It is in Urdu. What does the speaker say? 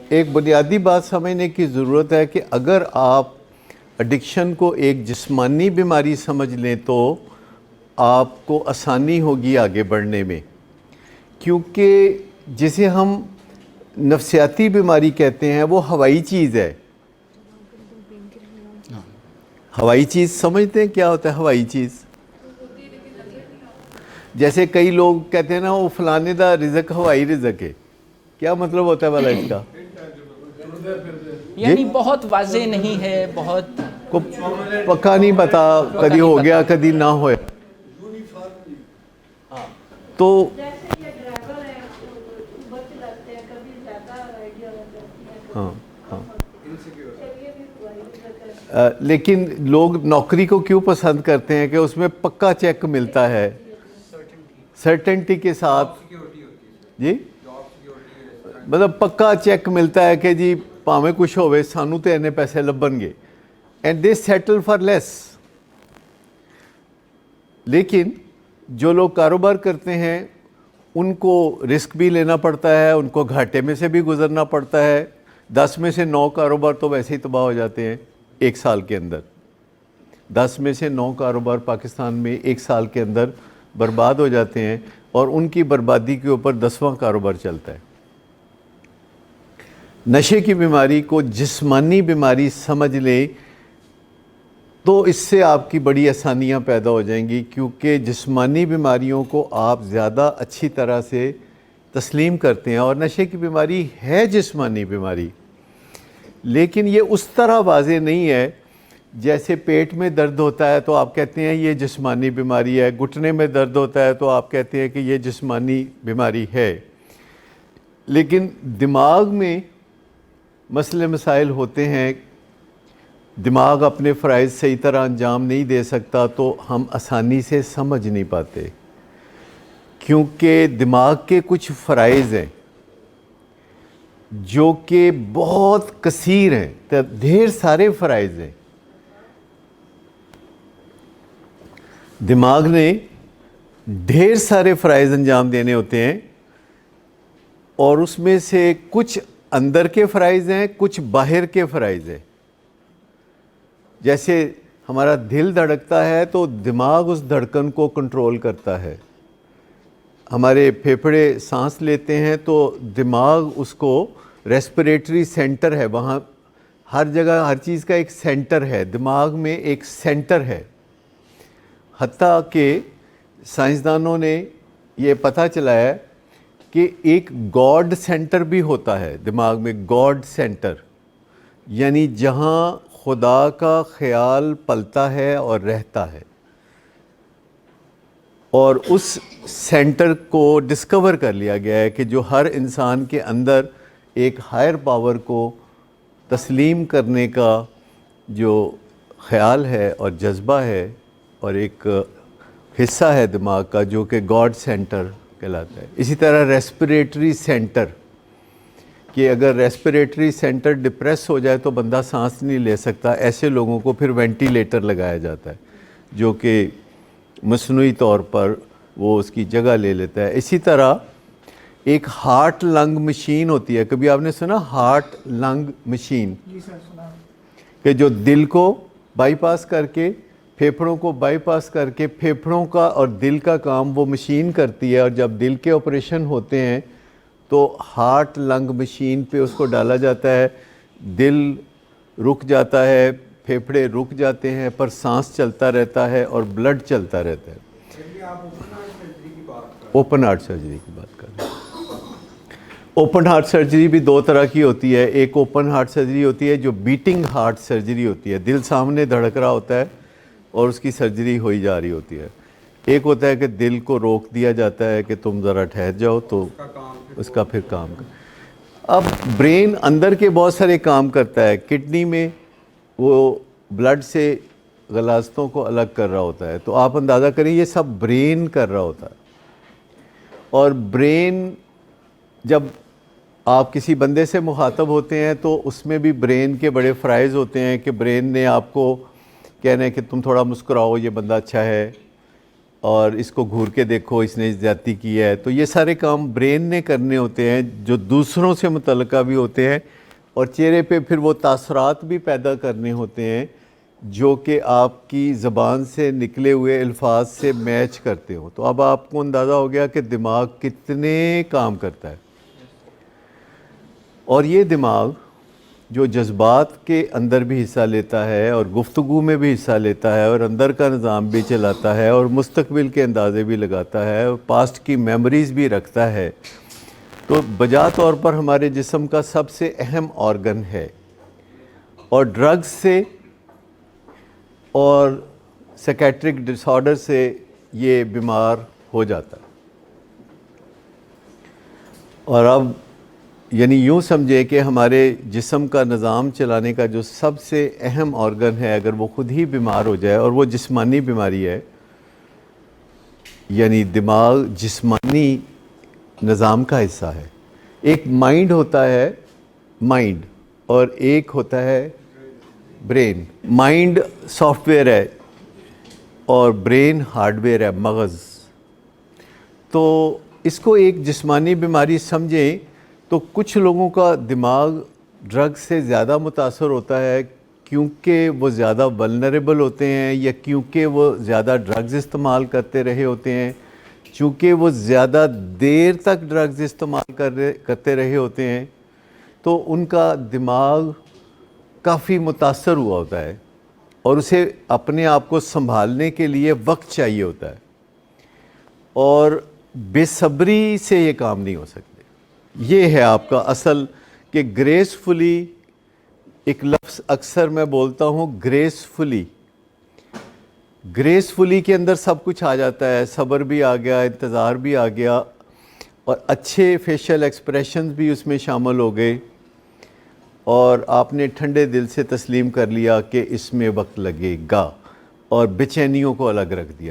ایک بنیادی بات سمجھنے کی ضرورت ہے کہ اگر آپ ایڈکشن کو ایک جسمانی بیماری سمجھ لیں تو آپ کو آسانی ہوگی آگے بڑھنے میں، کیونکہ جسے ہم نفسیاتی بیماری کہتے ہیں وہ ہوائی چیز ہے۔ ہوائی چیز سمجھتے ہیں کیا ہوتا ہے ہوائی چیز؟ جیسے کئی لوگ کہتے ہیں نا وہ فلانے دا رزق ہوائی رزق ہے، کیا مطلب ہوتا ہے والا اس کا؟ یعنی بہت واضح نہیں ہے، بہت کو پکا نہیں پتا، کدی ہو گیا کدی نہ ہوئے۔ تو ہاں ہاں لیکن لوگ نوکری کو کیوں پسند کرتے ہیں کہ اس میں پکا چیک ملتا ہے، سرٹنٹی کے ساتھ، جی مطلب پکا چیک ملتا ہے کہ جی پاویں کچھ ہوئے سانو تے اینے پیسے لبن گے، اینڈ دے سیٹل فار لیس۔ لیکن جو لوگ کاروبار کرتے ہیں ان کو رسک بھی لینا پڑتا ہے، ان کو گھاٹے میں سے بھی گزرنا پڑتا ہے۔ 10 میں سے 9 کاروبار تو ویسے ہی تباہ ہو جاتے ہیں ایک سال کے اندر۔ 10 میں سے 9 کاروبار پاکستان میں ایک سال کے اندر برباد ہو جاتے ہیں، اور ان کی بربادی کے اوپر 10واں کاروبار چلتا ہے۔ نشے کی بیماری کو جسمانی بیماری سمجھ لیں تو اس سے آپ کی بڑی آسانیاں پیدا ہو جائیں گی، کیونکہ جسمانی بیماریوں کو آپ زیادہ اچھی طرح سے تسلیم کرتے ہیں، اور نشے کی بیماری ہے جسمانی بیماری، لیکن یہ اس طرح واضح نہیں ہے۔ جیسے پیٹ میں درد ہوتا ہے تو آپ کہتے ہیں یہ جسمانی بیماری ہے، گھٹنے میں درد ہوتا ہے تو آپ کہتے ہیں کہ یہ جسمانی بیماری ہے، لیکن دماغ میں مسئلے مسائل ہوتے ہیں، دماغ اپنے فرائض صحیح طرح انجام نہیں دے سکتا تو ہم آسانی سے سمجھ نہیں پاتے، کیونکہ دماغ کے کچھ فرائض ہیں جو کہ بہت کثیر ہیں، ڈھیر سارے فرائض ہیں۔ دماغ نے ڈھیر سارے فرائض انجام دینے ہوتے ہیں، اور اس میں سے کچھ اندر کے فرائض ہیں، کچھ باہر کے فرائض ہیں۔ جیسے ہمارا دل دھڑکتا ہے تو دماغ اس دھڑکن کو کنٹرول کرتا ہے، ہمارے پھیپھڑے سانس لیتے ہیں تو دماغ اس کو ریسپریٹری سینٹر ہے، وہاں ہر جگہ ہر چیز کا ایک سینٹر ہے، دماغ میں ایک سینٹر ہے۔ حتیٰ کہ سائنسدانوں نے یہ پتہ چلایا ہے کہ ایک گاڈ سینٹر بھی ہوتا ہے دماغ میں، گاڈ سینٹر یعنی جہاں خدا کا خیال پلتا ہے اور رہتا ہے، اور اس سینٹر کو ڈسکور کر لیا گیا ہے کہ جو ہر انسان کے اندر ایک ہائر پاور کو تسلیم کرنے کا جو خیال ہے اور جذبہ ہے، اور ایک حصہ ہے دماغ کا جو کہ گاڈ سینٹر کہلاتا ہے۔ اسی طرح ریسپریٹری سینٹر، کہ اگر ریسپریٹری سینٹر ڈپریس ہو جائے تو بندہ سانس نہیں لے سکتا، ایسے لوگوں کو پھر وینٹیلیٹر لگایا جاتا ہے جو کہ مصنوعی طور پر وہ اس کی جگہ لے لیتا ہے۔ اسی طرح ایک ہارٹ لنگ مشین ہوتی ہے، کبھی آپ نے سنا ہارٹ لنگ مشین؟ کہ جو دل کو بائی پاس کر کے، پھیپھڑوں کو بائی پاس کر کے، پھیپھڑوں کا اور دل کا کام وہ مشین کرتی ہے، اور جب دل کے آپریشن ہوتے ہیں تو ہارٹ لنگ مشین پہ اس کو ڈالا جاتا ہے، دل رک جاتا ہے، پھیپھڑے رک جاتے ہیں، پر سانس چلتا رہتا ہے اور بلڈ چلتا رہتا ہے۔ اوپن ہارٹ سرجری کی بات کر رہے ہیں۔ اوپن ہارٹ سرجری بھی 2 طرح کی ہوتی ہے، ایک اوپن ہارٹ سرجری ہوتی ہے جو بیٹنگ ہارٹ سرجری ہوتی ہے، دل سامنے دھڑک رہا ہوتا ہے اور اس کی سرجری ہوئی جا رہی ہوتی ہے۔ ایک ہوتا ہے کہ دل کو روک دیا جاتا ہے کہ تم ذرا ٹھہر جاؤ، تو اس کا پھر کام اب برین اندر کے بہت سارے کام کرتا ہے، کڈنی میں وہ بلڈ سے غلاظتوں کو الگ کر رہا ہوتا ہے، تو آپ اندازہ کریں یہ سب برین کر رہا ہوتا ہے۔ اور برین جب آپ کسی بندے سے مخاطب ہوتے ہیں تو اس میں بھی برین کے بڑے فرائض ہوتے ہیں کہ برین نے آپ کو کہنا ہے کہ تم تھوڑا مسکراؤ، یہ بندہ اچھا ہے، اور اس کو گھور کے دیکھو اس نے زیادتی کی ہے. تو یہ سارے کام برین نے کرنے ہوتے ہیں جو دوسروں سے متعلقہ بھی ہوتے ہیں, اور چہرے پہ پھر وہ تاثرات بھی پیدا کرنے ہوتے ہیں جو کہ آپ کی زبان سے نکلے ہوئے الفاظ سے میچ کرتے ہو. تو اب آپ کو اندازہ ہو گیا کہ دماغ کتنے کام کرتا ہے. اور یہ دماغ جو جذبات کے اندر بھی حصہ لیتا ہے اور گفتگو میں بھی حصہ لیتا ہے اور اندر کا نظام بھی چلاتا ہے اور مستقبل کے اندازے بھی لگاتا ہے اور پاسٹ کی میموریز بھی رکھتا ہے, تو بجا طور پر ہمارے جسم کا سب سے اہم آرگن ہے. اور ڈرگز سے اور سیکیٹرک ڈس آرڈر سے یہ بیمار ہو جاتا ہے. اور اب یعنی یوں سمجھے کہ ہمارے جسم کا نظام چلانے کا جو سب سے اہم آرگن ہے, اگر وہ خود ہی بیمار ہو جائے, اور وہ جسمانی بیماری ہے, یعنی دماغ جسمانی نظام کا حصہ ہے. ایک مائنڈ ہوتا ہے مائنڈ, اور ایک ہوتا ہے برین. مائنڈ سافٹ ویئر ہے اور برین ہارڈ ویئر ہے, مغز. تو اس کو ایک جسمانی بیماری سمجھیں تو کچھ لوگوں کا دماغ ڈرگ سے زیادہ متاثر ہوتا ہے کیونکہ وہ زیادہ ولنریبل ہوتے ہیں, یا کیونکہ وہ زیادہ ڈرگز استعمال کرتے رہے ہوتے ہیں, چونکہ وہ زیادہ دیر تک ڈرگز استعمال کرتے رہے ہوتے ہیں, تو ان کا دماغ کافی متاثر ہوا ہوتا ہے اور اسے اپنے آپ کو سنبھالنے کے لیے وقت چاہیے ہوتا ہے, اور بے صبری سے یہ کام نہیں ہو سکتے. یہ ہے آپ کا اصل کہ گریسفلی, ایک لفظ اکثر میں بولتا ہوں گریسفلی. گریسفلی کے اندر سب کچھ آ جاتا ہے, صبر بھی آ گیا, انتظار بھی آ گیا, اور اچھے فیشل ایکسپریشنز بھی اس میں شامل ہو گئے, اور آپ نے ٹھنڈے دل سے تسلیم کر لیا کہ اس میں وقت لگے گا, اور بے چینیوں کو الگ رکھ دیا.